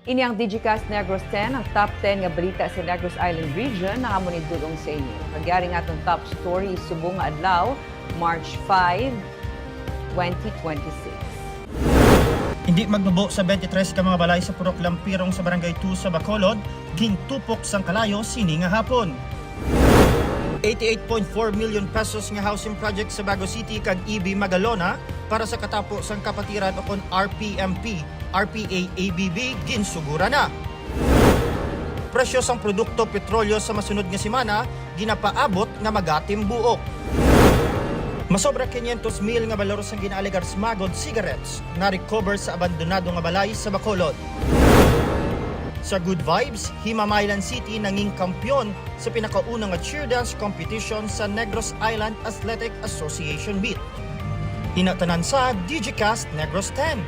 Ini ang Digicast Negros 10, ang top 10 nga balita sa Negros Island region na amo ni dulong sa inyo. Nagyari nga itong top story subong nga adlaw, March 5, 2026. Hindi magnubo sa 23 ka mga balay sa Purok Lampirong sa Barangay 2 sa Bacolod, gintupok sang kalayo sini nga hapon. 88.4 million pesos nga housing project sa Bago City kag EB Magalona para sa katapos sang kapatiran o kon RPMP, RPA ABB ginsugura na. Presyo sang produkto petrolyo sa masunod nga semana ginapaabot nga magatim buok. Masobra 500,000 nga balor sang ginaaligar smuggled cigarettes na recover sa abandonado nga balay sa Bacolod. Sa Good Vibes, Himamaylan City nanging kampyon sa pinakaunang cheer dance competition sa Negros Island Athletic Association Beat. Hinatanan sa Digicast Negros 10.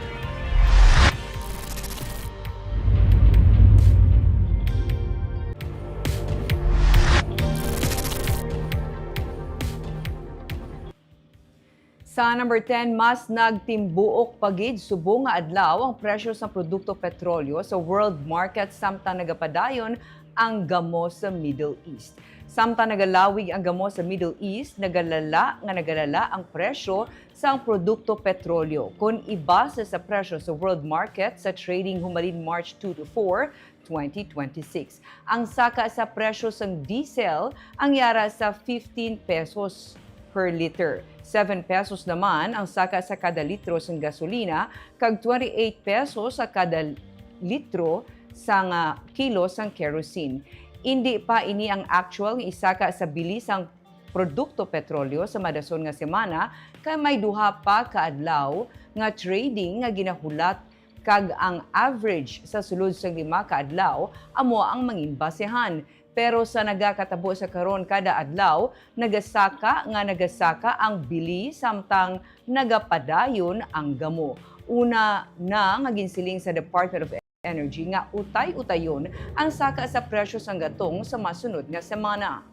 Sa number 10, mas nagtimbuok pagid subong nga adlaw ang presyo sa produkto petrolyo sa world market samtang nagapadayon ang gamo sa Middle East. Samtang nagalawig ang gamo sa Middle East, nagalala ang presyo sa produkto petrolyo. Kung ibase sa presyo sa world market sa trading humalin March 2 to 4, 2026. Ang saka sa presyo sa diesel ang yara sa 15 pesos per liter. 7 pesos naman ang saka sa kada litro sa gasolina, kag 28 pesos sa kada litro sa kilo sa kerosene. Hindi pa ini ang actual nga isaka sa bilis ang produkto petrolyo sa madason nga semana, kay may duha pa ka adlaw nga trading nga ginahulat kag ang average sa sulod sa 5 ka adlaw amo ang manginbasehan. Pero sa nagakatabo sa karon kada adlaw, nagasaka ang bili samtang nagapadayon ang gamo. Una na nga ginsiling sa Department of Energy nga utay-utayon ang saka sa presyo sang gatong sa masunod nga semana.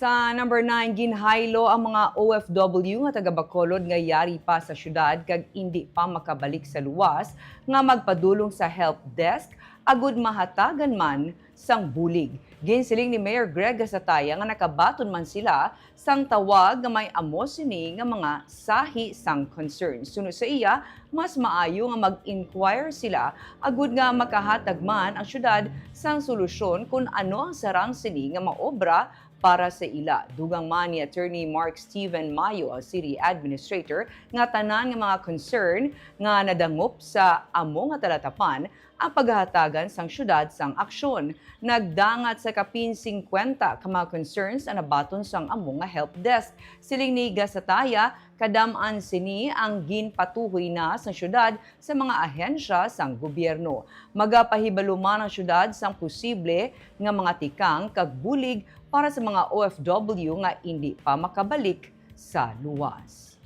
Sa number 9, ginhaylo ang mga OFW nga taga Bacolod nga yari pa sa syudad kag hindi pa makabalik sa luwas nga magpadulong sa help desk agud mahatagan man sang bulig. Ginsiling ni Mayor Greg Gasataya nga nakabaton man sila sang tawag nga may amo sini nga mga sahi sang concerns. Sunod sa iya, mas maayo nga mag-inquire sila agud nga makahatag man ang syudad sang solusyon kung ano ang sarang sini nga maobra para sa ila. Dugang man ni Attorney Mark Steven Mayo, ang City Administrator, nga tanan nga mga concern nga nadangop sa amo nga talatapan ang paghahatagan sang syudad sang aksyon. Nagdangat sa kapin 50 ka mga concerns ang nabaton sang amo nga help desk. Siling ni Gasataya, kadam-an sini ang ginpatuhoy na sa syudad sa mga ahensya sang gobyerno. Magapahibaluman ang syudad sang posible nga mga tikang kag bulig para sa mga OFW nga hindi pa makabalik sa luwas.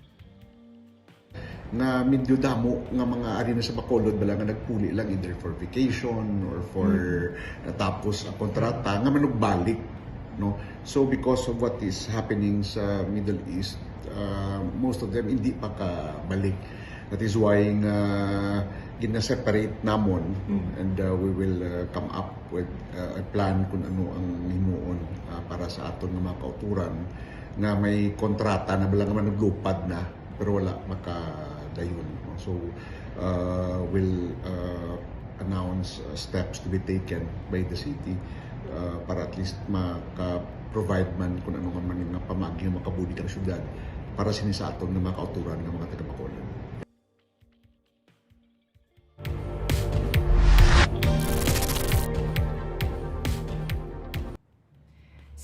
Nga medyo damo nga mga ari na sa Bacolod bala nga nagpuli lang either for vacation or for natapos ang kontrata nga manugbalik, no. So because of what is happening sa Middle East, most of them hindi pa kabalik. That is why gina-separate namon and we will come up with a plan kung ano ang himuon para sa aton nga mga kauturan nga may kontrata na bala nga naglupad na pero wala makadayon. So we'll announce steps to be taken by the city para at least maka-provide man kung ano man nga pamagi nga makabudi ang syudad para sa aton nga mga kauturan nga mga taga-Bacolod.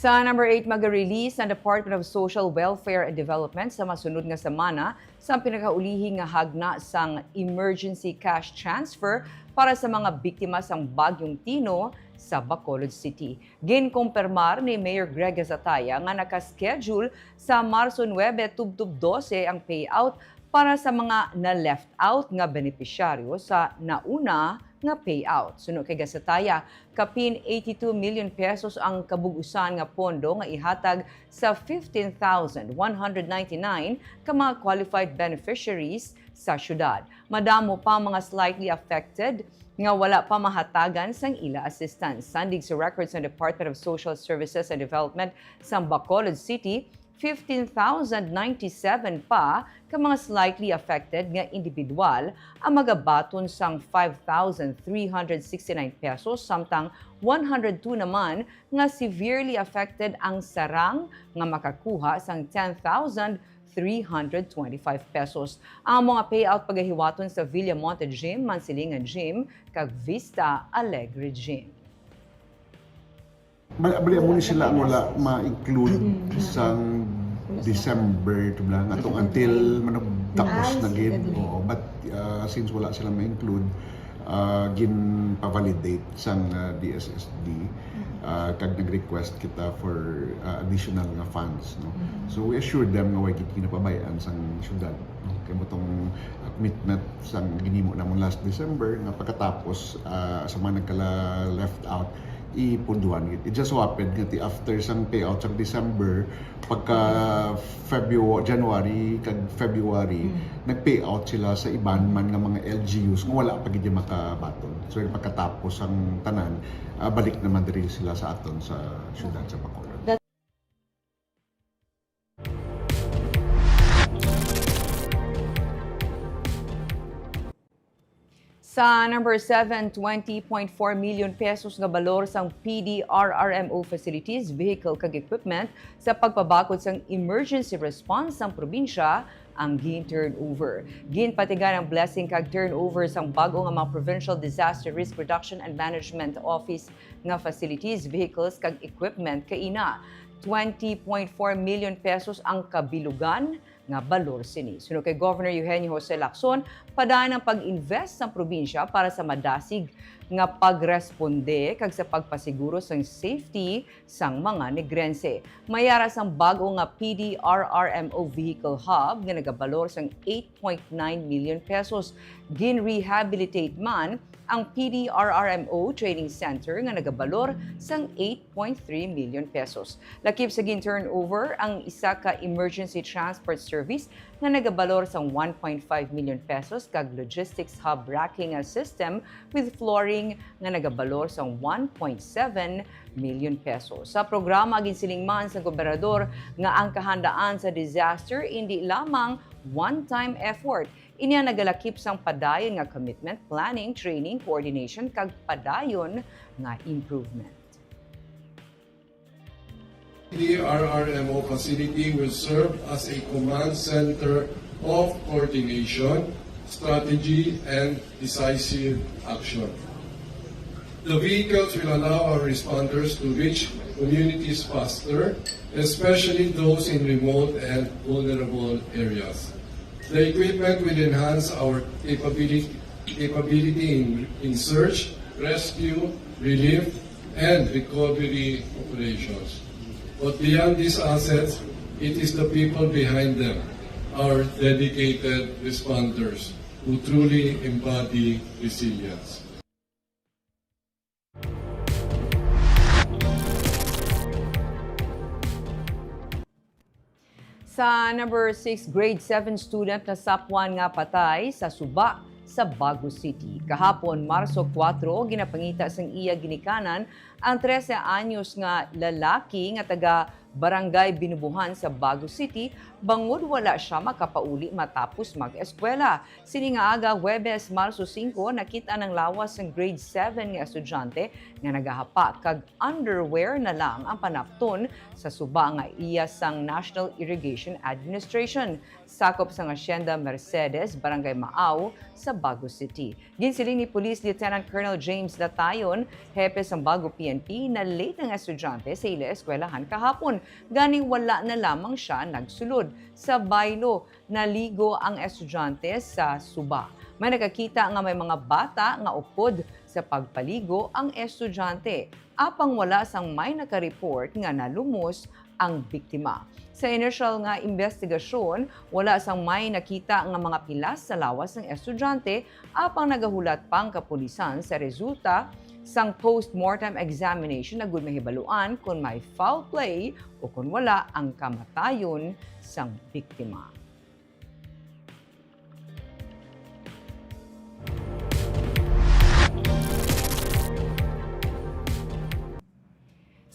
Sa number 8, mag-release ang Department of Social Welfare and Development sa masunod nga semana sa pinakaulihing nga hagna sang emergency cash transfer para sa mga biktima sang Bagyong Tino sa Bacolod City. Ginkumpirmar ni Mayor Greg Gasataya nga nakaschedule sa Marso 9 tubtub 12 ang payout para sa mga na-left out nga benepisyaryo sa nauna nga payout. Suno kay Gasataya, kapin 82 million pesos ang kabugusan nga pondo nga ihatag sa 15,199 ka mga qualified beneficiaries sa syudad. Madamo pa mga slightly affected nga wala pa mahatagan sang ila assistance. Sandig sa records ng Department of Social Services and Development sa Bacolod City, 15,097 pa ka mga slightly affected nga individual ang magabaton sang 5,369 pesos samtang 102 naman nga severely affected ang sarang nga makakuha sang 10,325 pesos. Ang mga payout pagahiwaton sa Villamonte Gym, Mansilingan Gym, kag Vista Alegre Gym. Bali mo ni sila ang wala ma-include sang December to lang atong until tapos na gid. But since wala sila ma-include, gin pa-validate sang DSSD kag nag-request kita for additional nga funds, no. So we assured them nga way gid kinapabayaan sang syudad, no? Kay motong commitment sang ginimo namon last December nga pagkatapos sa mga nagkala left out ipunduhan. It just so happened nga after sang payout sa December, pagka January kag February, nag-payout sila sa iban man nga mga LGUs nga wala pa gid makabaton. So pagkatapos ang tanan, balik naman diri sila sa aton sa syudad sa Bacolod. Sa number 7, 20.4 million pesos nga balor sang PDRRMO facilities, vehicle kag equipment sa pagpabakod sang emergency response sang probinsya ang gin-turnover. Ginpatigan ang blessing kag turnover sang bago nga mga Provincial Disaster Risk Reduction and Management Office nga facilities, vehicles kag equipment kaina. 20.4 million pesos ang kabilugan nga balor sini. Suno kay Governor Eugenio Jose Lacson, padaan ang pag-invest sa probinsya para sa madasig nga pagresponde kag sa pagpasiguro sang safety sang mga negrense. Mayara sang bago nga PDRRMO Vehicle Hub nga nagabalor sang 8.9 million pesos. Gin-rehabilitate man ang PDRRMO Training Center nga nagabalor sang 8.3 million pesos. Lakip sa gin-turnover ang isa ka emergency transport service nga nagabalor sang 1.5 million pesos kag logistics hub racking system with flooring nga nagabalor sang 1.7 million pesos. Sa programa ginsilingman sa gobernador nga ang kahandaan sa disaster hindi lamang one-time effort. Inya nagalakip sang padayon nga commitment, planning, training, coordination kag padayon nga improvement. The RRMO facility will serve as a command center of coordination, strategy, and decisive action. The vehicles will allow our responders to reach communities faster, especially those in remote and vulnerable areas. The equipment will enhance our capability in search, rescue, relief, and recovery operations. But beyond these assets, it is the people behind them, our dedicated responders, who truly embody resilience. Sa number 6, grade 7 student na sapwan nga patay sa suba sa Bago City. Kahapon, Marso 4, ginapangita sang iya ginikanan ang 13 anyos nga lalaki nga taga Barangay Binubuhan sa Bago City, bangod wala siya makapauli matapos mag-eskwela. Sini nga aga, Huwebes, Marso 5, nakita ng lawas ng grade 7 nga estudyante nga nagahapa kag underwear na lang ang panapton sa suba nga iya sang National Irrigation Administration. Sakop sa Hacienda Mercedes, Barangay Maaw sa Bago City. Ginsiling ni Police Lieutenant Colonel James Latayon, hepe sang Bago PNP, na late ang estudyante sa ila eskwelahan kahapon. Ganing wala na lamang siya nagsulod. Sa baylo, naligo ang estudyante sa suba. May nakakita nga may mga bata nga upod sa pagpaligo ang estudyante. Apang wala sang may nakareport nga nalumos ang biktima. Sa initial nga investigasyon, wala sang may nakita nga mga pilas sa lawas ng estudyante, apang nagahulat pang kapulisan sa resulta sang post-mortem examination na gud mahibaluan kung may foul play o kung wala ang kamatayon sang biktima.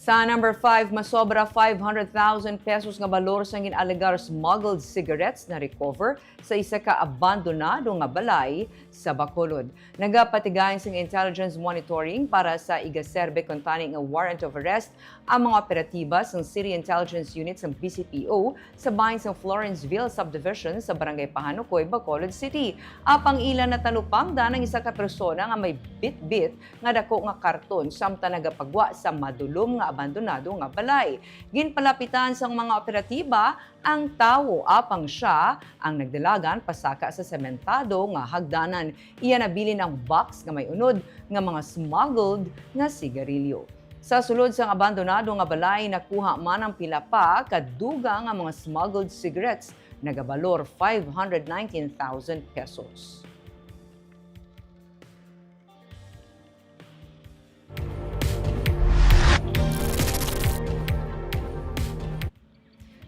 Sa number 5, masobra 500,000 pesos nga balor sa ginalegar smuggled cigarettes na recover sa isa ka abandonado nga balay sa Bacolod. Nagapatigayon sa intelligence monitoring para sa igaserbe kontani nga warrant of arrest ang mga operatiba sa City Intelligence Unit sa BCPO sa bahin sa Florenceville Subdivision sa Barangay Pahanukoy, Bacolod City. Apang ilan na talupangda ng isa ka persona nga may bit-bit nga dako nga karton samtang nagapagwa sa madulom nga abandonado nga balay. Ginpalapitan sang mga operatiba ang tawo apang siya ang nagdalagan pasaka sa sementado nga hagdanan. Iya nabilin ang box nga may unod nga mga smuggled nga sigarilyo. Sa sulod sang abandonado nga balay, nakuha man ang pila pa kaduga nga mga smuggled cigarettes nagabalor 519,000 pesos.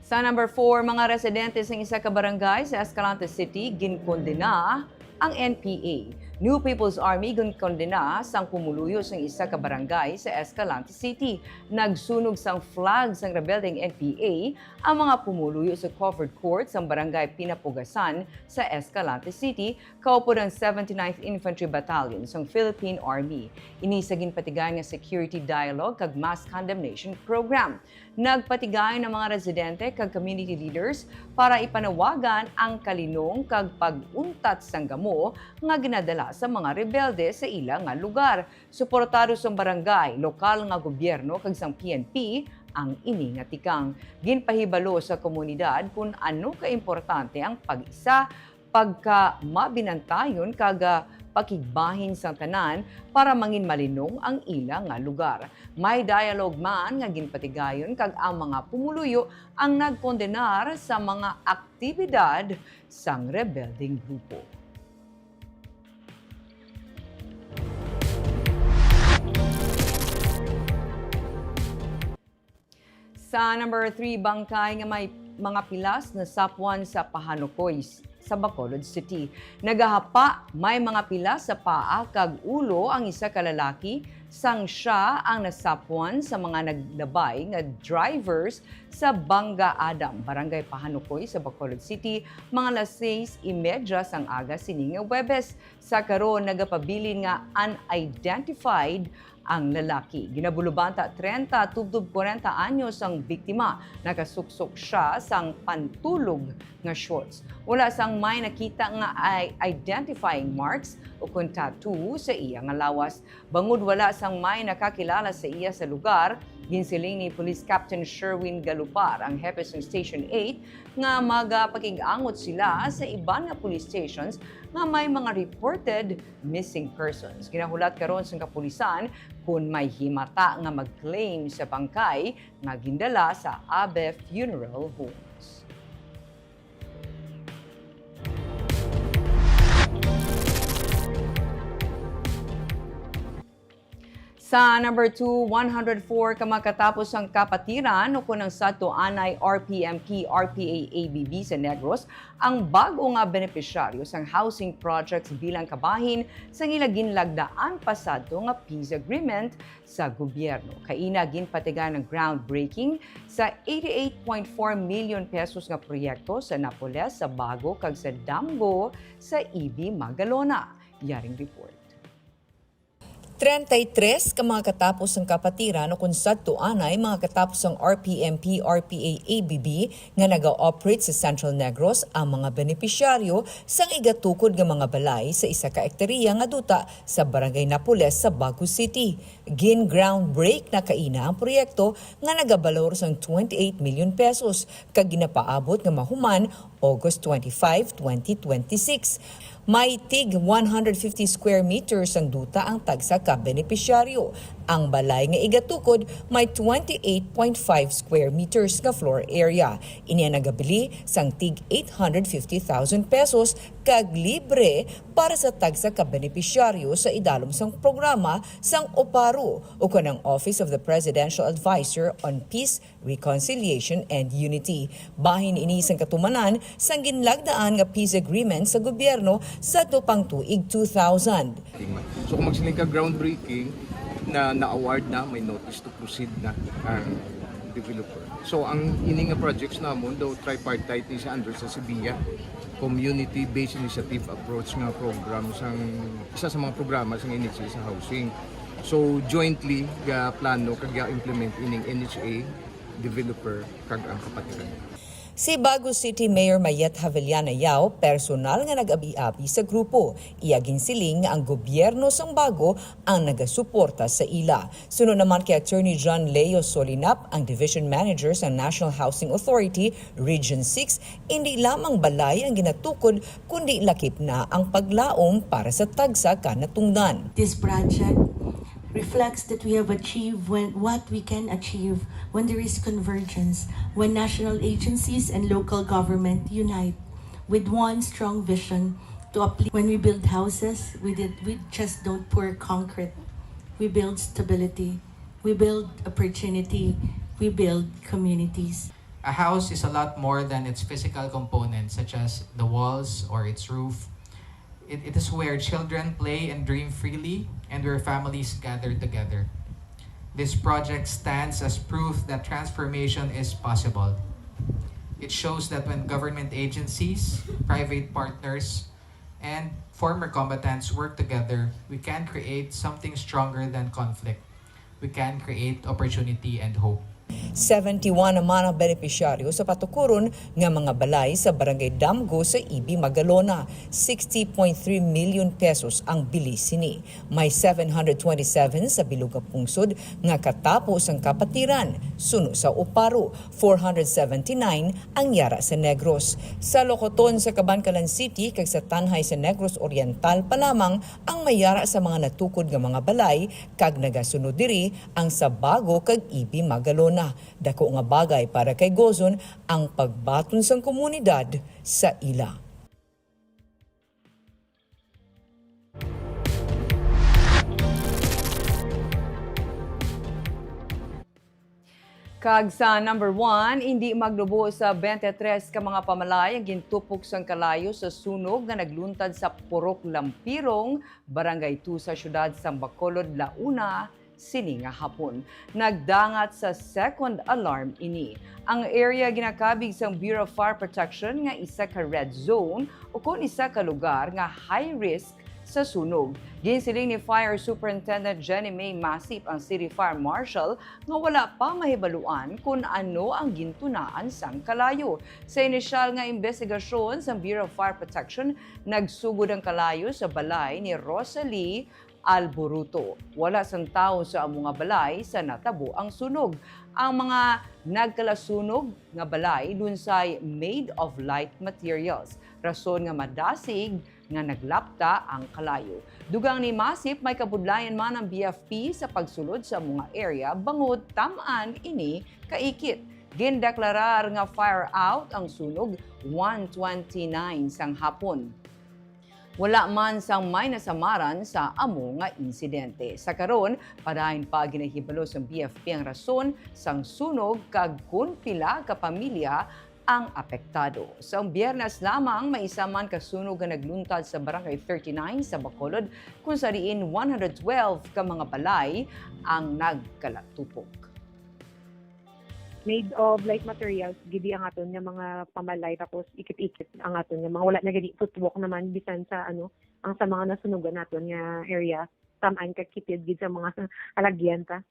Sa number 4, mga residente sa isa ka barangay sa Escalante City ginkondena ang NPA. New People's Army ginkondena sang pumuluyo sang isa ka barangay sa Escalante City. Nagsunog sang flag sang rebelding NPA ang mga pumuluyo sa covered court sang barangay Pinapugasan sa Escalante City, kaupo ng 79th Infantry Battalion sang Philippine Army. Ini sa ginpatigayon nga security dialogue kag mass condemnation program. Nagpatigayon ng mga residente kag community leaders para ipanawagan ang kalinong kag pag-untat sang gamo nga ginadala sa mga rebelde sa ilang nga lugar. Suportado sa barangay, lokal nga gobyerno kag sang PNP ang ini nga tikang. Ginpahibalo sa komunidad kung ano kaimportante ang pag-isa, pagka mabinantayon kag pakigbahin sa tanan para mangin malinong ang ilang nga lugar. May dialogue man nga ginpatigayon kag ang mga pumuluyo ang nagkondenar sa mga aktibidad sang rebelding grupo. Sa number 3, bangkay nga may mga pilas na sapwan sa Pahanukoy sa Bacolod City. Nagahapa may mga pilas sa paa kag ulo ang isa ka lalaki sang siya ang nasapwan sa mga naglabay nga drivers sa Banga Adam, Barangay Pahanukoy sa Bacolod City, mga 6:30 sang aga sini nga Huwebes. Sa karon nagapabilin nga unidentified ang lalaki. Ginabulubanta 30 tubdub 40 anyos ang biktima. Nakasuksok siya sang pantulog nga shorts. Wala sang may nakita nga identifying marks o kung tattoo sa iya nga lawas. Bangod wala sang may nakakilala sa iya sa lugar, ginsiling ni Police Captain Sherwin Galupar, ang hepe ng Station 8, nga magapakig-angot sila sa iban nga police stations nga may mga reported missing persons. Ginahulat karon sa kapulisan kung may himata nga mag-claim sa bangkay nga gindala sa Abe Funeral Homes. Sa number 2, 104 ka makatapos ang kapatiran o kunang sato anay RPMP, RPA, ABB sa Negros, ang bago nga benepisyaryo sang housing projects bilang kabahin sa gilaginlagdaan pasado nga peace agreement sa gobyerno. Kaina ginpatigan ng groundbreaking sa 88.4 million pesos nga proyekto sa Napoles, sa Bago kag sa Damgo sa EB Magalona. Yaring report. 33 ka mga katapos ng kapatiran o kung sadto anay mga katapos ng RPMP, RPA, ABB nga naga-operate sa Central Negros ang mga benepisyaryo sang igatukod nga mga balay sa isa ka ekteriya nga duta sa Barangay Napoles sa Bago City. Gin groundbreak na kaina ang proyekto nga nagabalor sang 28 million pesos kag ginapaabot nga mahuman August 25, 2026. May tig 150 square meters ang duta ang tagsa ka benepisyaryo. Ang balay nga igatukod may 28.5 square meters nga floor area. Iniya nagabili sang tig 850,000 pesos kag libre para sa tagsa ka benepisyaryo sa idalom sang programa sang OPARU o kanang Office of the Presidential Advisor on Peace, Reconciliation and Unity. Bahin ini sang katumanan sang ginlagdaan nga peace agreement sa gobyerno sa tupang tuig 2000. So kung magsiling ka groundbreaking na na-award na, may notice to proceed na ang developer. So ang ini nga projects namon daw tripartite ni sa Andres sa Sevilla, community-based initiative approach nga program sang isa sa mga programa sang NHA sa housing. So jointly ga plano kag implement ining NHA developer kag ang kapatiran. Si Bago City Mayor Mayet Havellana Yao personal nga nag-abi-abi sa grupo. Iyagin siling nga ang gobyerno sang Bago ang nagasuporta sa ila. Sunod naman kay Attorney John Leo Solinap, ang Division Manager sa National Housing Authority, Region 6, hindi lamang balay ang ginatukod kundi lakip na ang paglaom para sa tagsa kanatungdan. This project reflects that we have achieved what we can achieve when there is convergence, when national agencies and local government unite with one strong vision to uplift. When we build houses, we just don't pour concrete. We build stability, we build opportunity, we build communities. A house is a lot more than its physical components, such as the walls or its roof. It is where children play and dream freely and where families gather together. This project stands as proof that transformation is possible. It shows that when government agencies, private partners, and former combatants work together, we can create something stronger than conflict. We can create opportunity and hope. 71 naman ang benepisyaryo sa patukuron nga mga balay sa Barangay Damgo sa Ibi, Magalona. 60.3 million pesos ang bilis sini. May 727 sa Biluga Pungsod nga katapos ang kapatiran. Suno sa Oparo, 479 ang yara sa Negros. Sa Locoton sa Cabancalan City kag sa Tanhay sa Negros Oriental pa lamang ang mayara sa mga natukod nga mga balay kag nagasunod diri ang sa Bago kag Ibi, Magalona. Dako nga bagay para kay Gozon ang pagbaton sang komunidad sa ila. Kag sa number 1, hindi maglubo sa 23 ka mga pamalay ang gintupok sang kalayo sa sunog na nagluntad sa Purok Lampirong, Barangay 2 sa siyudad sang Bacolod, Launa, sininga hapon. Nagdangat sa second alarm ini. Ang area ginakabig sang Bureau of Fire Protection nga isa ka red zone o kung isa ka lugar nga high risk sa sunog. Ginsiling ni Fire Superintendent Jenny May Masip ang City Fire Marshal nga wala pa mahibaluan kung ano ang gintunaan sang kalayo. Sa inisyal nga investigasyon sa Bureau of Fire Protection, nagsugod ang kalayo sa balay ni Rosalie Alboruto. Wala sang tao sa among nga balay sa natabo ang sunog. Ang mga nagkalasunog nga balay lunsay made of light materials. Rason nga madasig nga naglapta ang kalayo. Dugang ni Masip, may kabudlayan man ang BFP sa pagsulod sa mga area bangod tamaan ini kaikit. Gindeklarar nga fire out ang sunog 1:29 sang hapon. Wala man sang may nasamaran sa amo nga insidente. Sa karon, padayon pa ginahibalo sa BFP ang rason sang sunog kag kun pila ka pamilya ang apektado. Sa Biyernes lamang, may isa man kasunog nga nagluntad sa Barangay 39 sa Bacolod kung sa diin 112 ka mga balay ang nagkalatupok. Made of light materials, gidi ang aton nga mga pamalay, tapos ikit-ikit ang aton nga mga wala na gidi footwalk naman bisan sa ang sa mga nasunugan naton nga area tamaan ka kitid gid sa mga alagyan ta.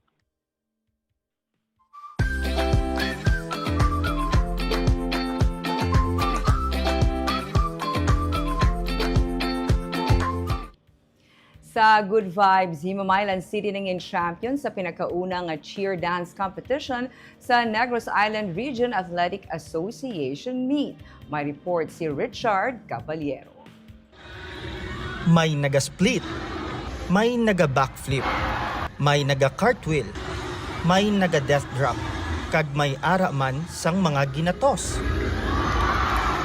Sa Good Vibes, Himamaylan City nangin champion sa pinakaunang cheer dance competition sa Negros Island Region Athletic Association meet. May report si Richard Caballero. May naga-split, may naga-backflip, may naga-cartwheel, may naga-death drop, kag may ara man sang mga ginatos.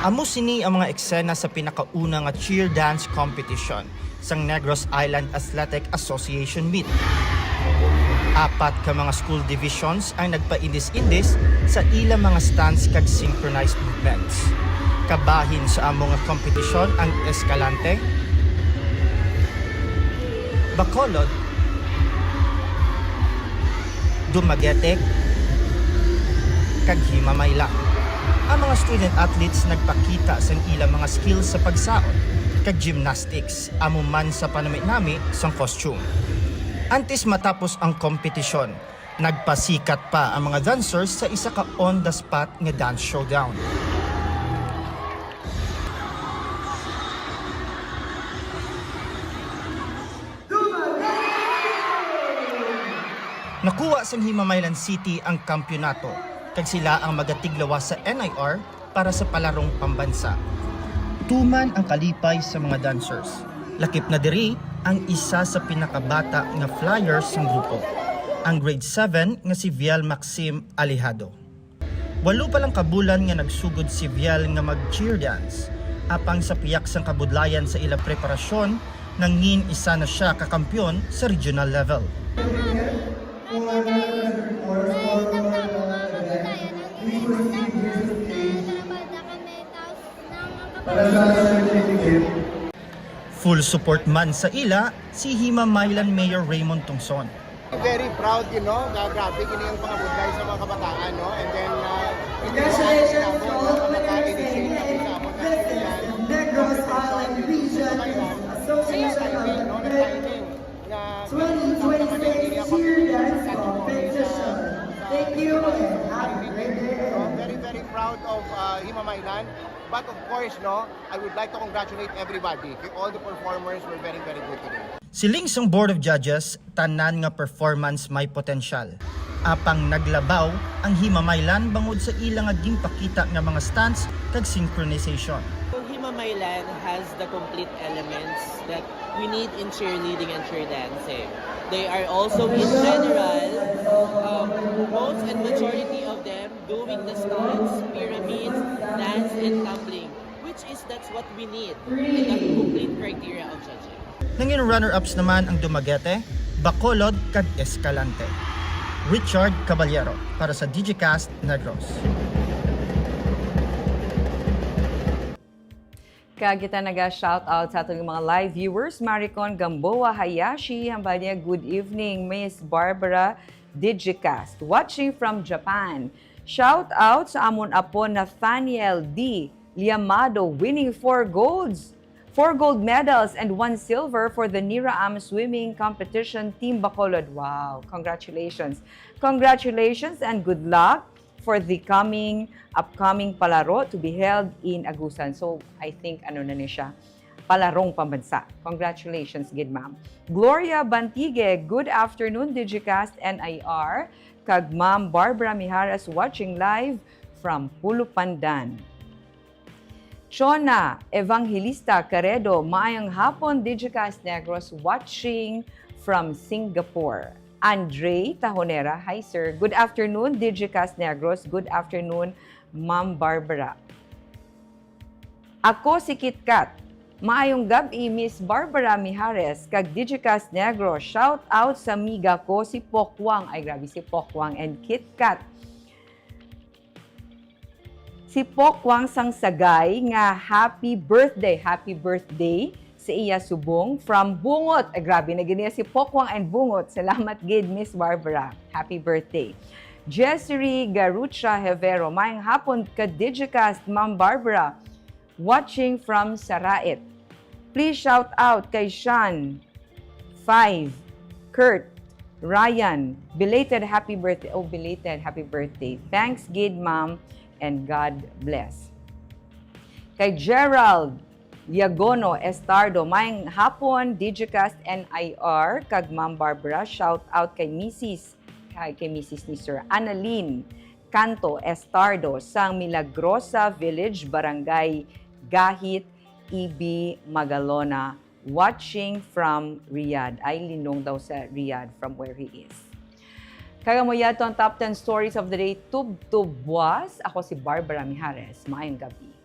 Amo sini ang mga eksena sa pinakauna nga cheer dance competition sang Negros Island Athletic Association meet. 4 ka mga school divisions ang nagpaindis-indis sa ilang mga stunts kag synchronized movements. Kabahin sa among nga kompetisyon ang Escalante, Bacolod, Dumaguete, kag Himamaylan. Ang mga student athletes nagpakita sa ilang mga skills sa pagsaot kag gymnastics amo man sa panami-nami sang costume. Antes matapos ang kompetisyon, nagpasikat pa ang mga dancers sa isa ka on-the-spot nga dance showdown. Nakuha sa Himamaylan City ang kampyonato, kag sila ang magatiglawas sa NIR para sa palarong pambansa. Tuman ang kalipay sa mga dancers. Lakip na diri ang isa sa pinakabata nga flyers ng grupo, ang grade 7 nga si Viel Maxim Alejado. 8 pa lang kabulan nga nagsugod si Viel nga mag-cheer dance. Apang sa piyak sang kabudlayan sa ilang preparasyon, nangin isa na siya kakampyon sa regional level. Full support man sa ila si Himamaylan Mayor Raymond Tungson. Very proud, grabe kini yung pangabudlay sa mga kabataan, no? And then, congratulations to all the winners in Negros Island Region Association of the 2026 Cheer Dance Competition. Thank you and have a great day. Very, very proud of Himamaylan. But of course, I would like to congratulate everybody. All the performers were very, very good today. Siling sang Board of Judges, tanan nga performance may potensyal. Apang naglabaw ang Himamaylan bangod sa ilang nga ginpakita nga mga stunts kag synchronization. Himamaylan has the complete elements that we need in cheerleading and cheer dancing. They are also in general, most and majority of them doing the stunts, pyramids, dance and tumbling, that's what we need in the complete criteria of judging. Nanging runner-ups naman ang Dumaguete, Bacolod kag Escalante. Richard Caballero para sa DigiCast Negros. Kagita naga-shoutout sa ating mga live viewers, Maricon Gamboa Hayashi, hambal niya, good evening, Miss Barbara Digicast, watching from Japan. Shout out sa amon apo Nathaniel D. Liamado, winning 4 gold medals and 1 silver for the Niraam swimming competition, Team Bacolod. Wow, congratulations. Congratulations and good luck for the upcoming palaro to be held in Agusan. So, I think, na siya, palarong pambansa. Congratulations, good ma'am. Gloria Bantigue, good afternoon, Digicast NIR. Kag Ma'am Barbara Mijares watching live from Pulupandan. Chona Evangelista Caredo, maayong hapon, Digicast Negros watching from Singapore. Andre Tahonera, hi sir. Good afternoon, Digicast Negros. Good afternoon, Ma'am Barbara. Ako si KitKat. Maayong gabi, Miss Barbara Mijares, kag Digicast Negros. Shout out sa miga ko, si Pokwang. Ay, grabe, si Pokwang and KitKat. Si Pokwang sang sagay nga happy birthday sa iya subong from Bungot. Ay, grabe na ganyan si Pokwang and Bungot. Salamat gid, Miss Barbara. Happy birthday. Jessery Garucha Hevero, maayong hapon ka Digicast, Ma'am Barbara, watching from Sarait. Please shout out kay Sean, 5, Kurt, Ryan, belated happy birthday. Oh, belated happy birthday. Thanks, gid ma'am, and God bless. Kay Gerald Yagono Estardo, mayang hapon, Digicast NIR, kag Ma'am Barbara, shout out kay Mrs. ni Sir Annalyn Canto Estardo sang Milagrosa Village, Barangay Gahit, EB Magalona, watching from Riyadh. Ay, linong daw sa Riyadh from where he is. Kagamoy yato ang top 10 stories of the day, tub-tub was. Ako si Barbara Mijares. Maayong gabi.